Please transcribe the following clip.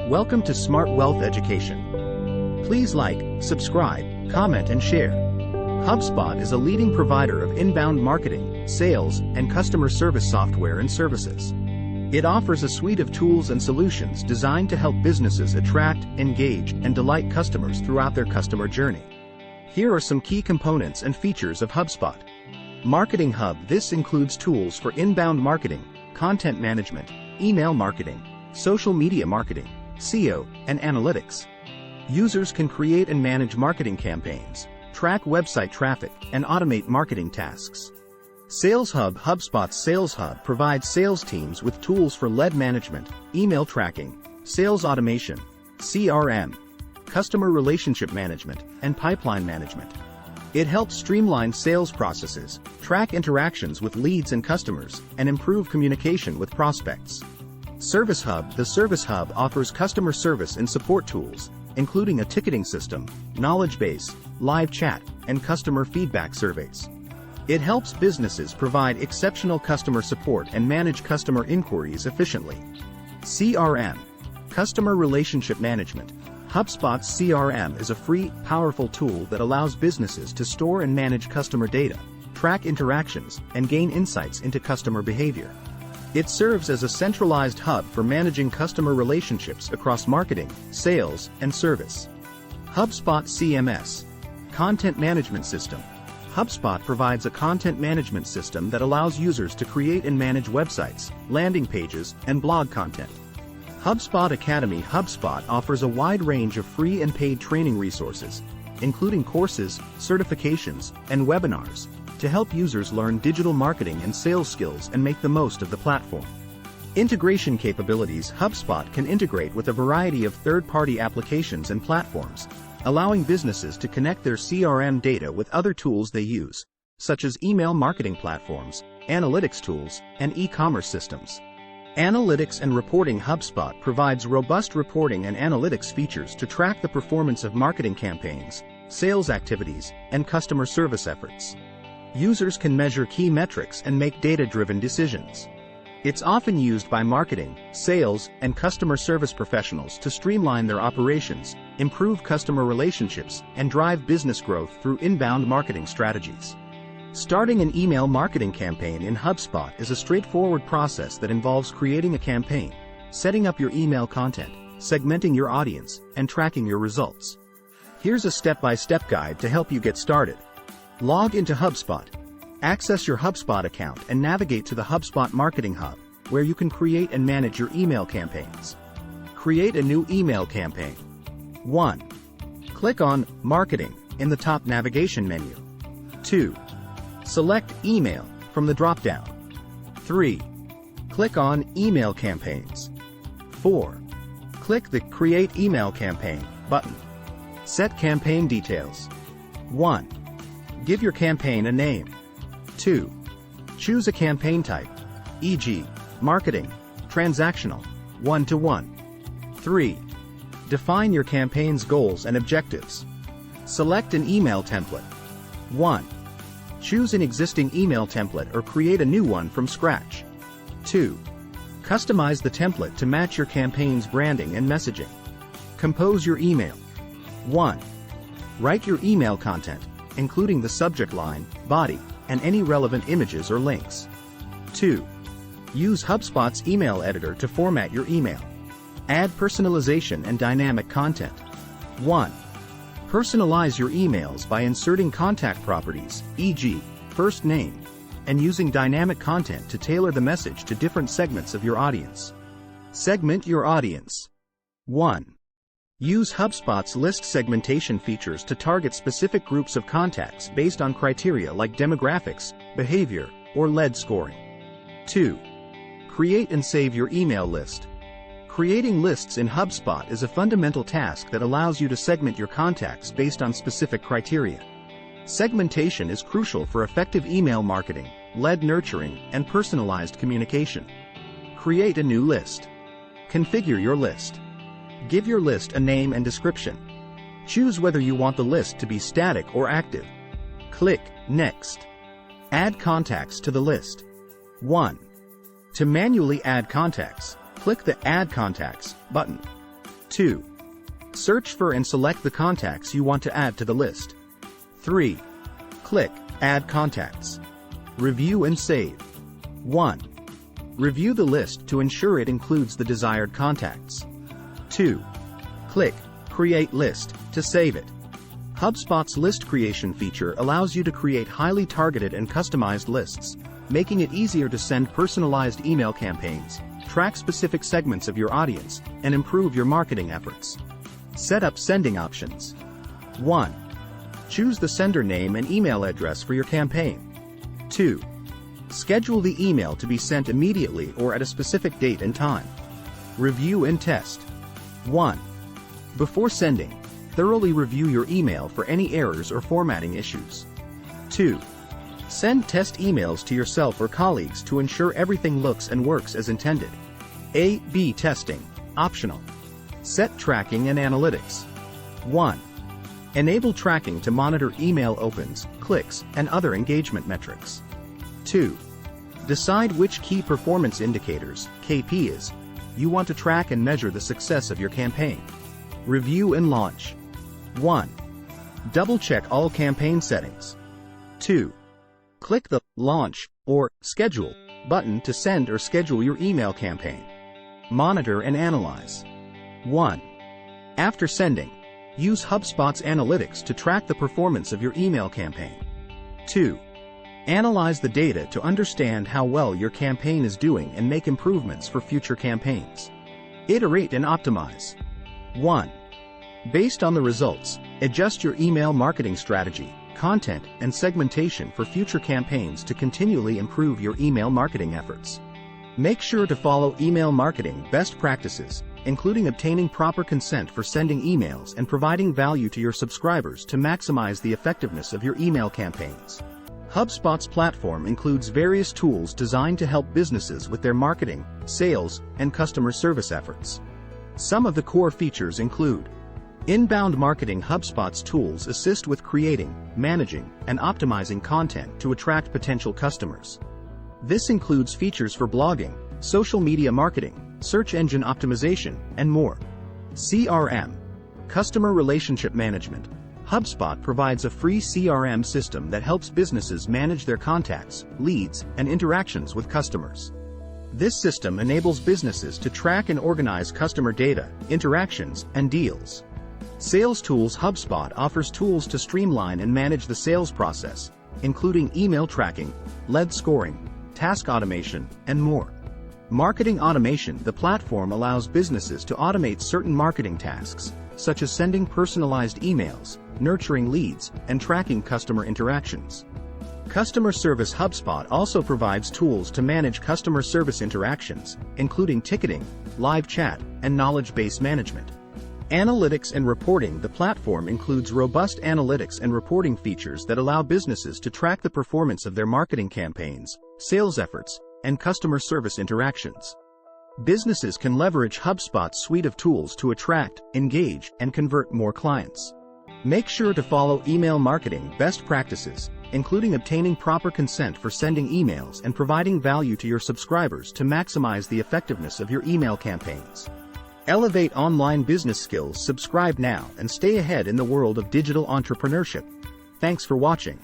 Welcome to Smart Wealth Education. Please like, subscribe, comment and share. HubSpot is a leading provider of inbound marketing, sales, and customer service software and services. It offers a suite of tools and solutions designed to help businesses attract, engage, and delight customers throughout their customer journey. Here are some key components and features of HubSpot. Marketing Hub. This includes tools for inbound marketing, content management, email marketing, social media marketing, SEO, and analytics. Users can create and manage marketing campaigns, track website traffic, and automate marketing tasks. Sales Hub. HubSpot's Sales Hub provides sales teams with tools for lead management, email tracking, sales automation, CRM, customer relationship management, and pipeline management. It helps streamline sales processes, track interactions with leads and customers, and improve communication with prospects. Service Hub. The Service Hub offers customer service and support tools, including a ticketing system, knowledge base, live chat, and customer feedback surveys. It helps businesses provide exceptional customer support and manage customer inquiries efficiently. CRM. Customer Relationship Management. HubSpot's CRM is a free, powerful tool that allows businesses to store and manage customer data, track interactions, and gain insights into customer behavior. It serves as a centralized hub for managing customer relationships across marketing, sales, and service. HubSpot CMS. Content Management System. HubSpot provides a content management system that allows users to create and manage websites, landing pages, and blog content. HubSpot Academy. HubSpot offers a wide range of free and paid training resources, including courses, certifications, and webinars, to help users learn digital marketing and sales skills and make the most of the platform. Integration capabilities. HubSpot can integrate with a variety of third-party applications and platforms, allowing businesses to connect their CRM data with other tools they use, such as email marketing platforms, analytics tools, and e-commerce systems. Analytics and Reporting. HubSpot provides robust reporting and analytics features to track the performance of marketing campaigns, sales activities, and customer service efforts. Users can measure key metrics and make data-driven decisions. It's often used by marketing, sales, and customer service professionals to streamline their operations, improve customer relationships, and drive business growth through inbound marketing strategies. Starting an email marketing campaign in HubSpot is a straightforward process that involves creating a campaign, setting up your email content, segmenting your audience, and tracking your results. Here's a step-by-step guide to help you get started. Log into HubSpot. Access your HubSpot account and navigate to the HubSpot Marketing Hub, where you can create and manage your email campaigns. Create a new email campaign. 1. Click on Marketing in the top navigation menu. 2. Select Email from the drop-down. 3. Click on Email Campaigns. 4. Click the Create Email Campaign button. Set campaign details. 1. Give your campaign a name. 2. Choose a campaign type, e.g., marketing, transactional, one-to-one. 3. Define your campaign's goals and objectives. Select an email template. 1. Choose an existing email template or create a new one from scratch. 2. Customize the template to match your campaign's branding and messaging. Compose your email. 1. Write your email content, including the subject line, body, and any relevant images or links. 2. Use HubSpot's email editor to format your email. Add personalization and dynamic content. 1. Personalize your emails by inserting contact properties, e.g., first name, and using dynamic content to tailor the message to different segments of your audience. Segment your audience. 1. Use HubSpot's list segmentation features to target specific groups of contacts based on criteria like demographics, behavior, or lead scoring. 2. Create and save your email list. Creating lists in HubSpot is a fundamental task that allows you to segment your contacts based on specific criteria. Segmentation is crucial for effective email marketing, lead nurturing, and personalized communication. Create a new list. Configure your list. Give your list a name and description. Choose whether you want the list to be static or active. Click Next. Add contacts to the list. 1. To manually add contacts, click the Add Contacts button. 2. Search for and select the contacts you want to add to the list. 3. Click Add Contacts. Review and save. 1. Review the list to ensure it includes the desired contacts. 2. Click Create List to save it. HubSpot's list creation feature allows you to create highly targeted and customized lists, making it easier to send personalized email campaigns, track specific segments of your audience, and improve your marketing efforts. Set up sending options. 1. Choose the sender name and email address for your campaign. 2. Schedule the email to be sent immediately or at a specific date and time. Review and test. 1. Before sending, thoroughly review your email for any errors or formatting issues. 2. Send test emails to yourself or colleagues to ensure everything looks and works as intended. A/B testing, optional. Set tracking and analytics. 1. Enable tracking to monitor email opens, clicks, and other engagement metrics. 2. Decide which key performance indicators, KPIs, you want to track and measure the success of your campaign. Review and launch. 1. Double-check all campaign settings. 2. Click the Launch or Schedule button to send or schedule your email campaign. Monitor and analyze. 1. After sending, use HubSpot's analytics to track the performance of your email campaign. 2. Analyze the data to understand how well your campaign is doing and make improvements for future campaigns. Iterate and optimize. 1. Based on the results, adjust your email marketing strategy, content, and segmentation for future campaigns to continually improve your email marketing efforts. Make sure to follow email marketing best practices, including obtaining proper consent for sending emails and providing value to your subscribers to maximize the effectiveness of your email campaigns. HubSpot's platform includes various tools designed to help businesses with their marketing, sales, and customer service efforts. Some of the core features include: inbound marketing. HubSpot's tools assist with creating, managing, and optimizing content to attract potential customers. This includes features for blogging, social media marketing, search engine optimization, and more. CRM. Customer Relationship Management. HubSpot provides a free CRM system that helps businesses manage their contacts, leads, and interactions with customers. This system enables businesses to track and organize customer data, interactions, and deals. Sales Tools. HubSpot offers tools to streamline and manage the sales process, including email tracking, lead scoring, task automation, and more. Marketing Automation. The platform allows businesses to automate certain marketing tasks, such as sending personalized emails, nurturing leads, and tracking customer interactions. Customer Service. HubSpot also provides tools to manage customer service interactions, including ticketing, live chat, and knowledge base management. Analytics and Reporting. The platform includes robust analytics and reporting features that allow businesses to track the performance of their marketing campaigns, sales efforts, and customer service interactions. Businesses can leverage HubSpot's suite of tools to attract, engage, and convert more clients. Make sure to follow email marketing best practices, including obtaining proper consent for sending emails and providing value to your subscribers to maximize the effectiveness of your email campaigns. Elevate online business skills. Subscribe now and stay ahead in the world of digital entrepreneurship. Thanks for watching.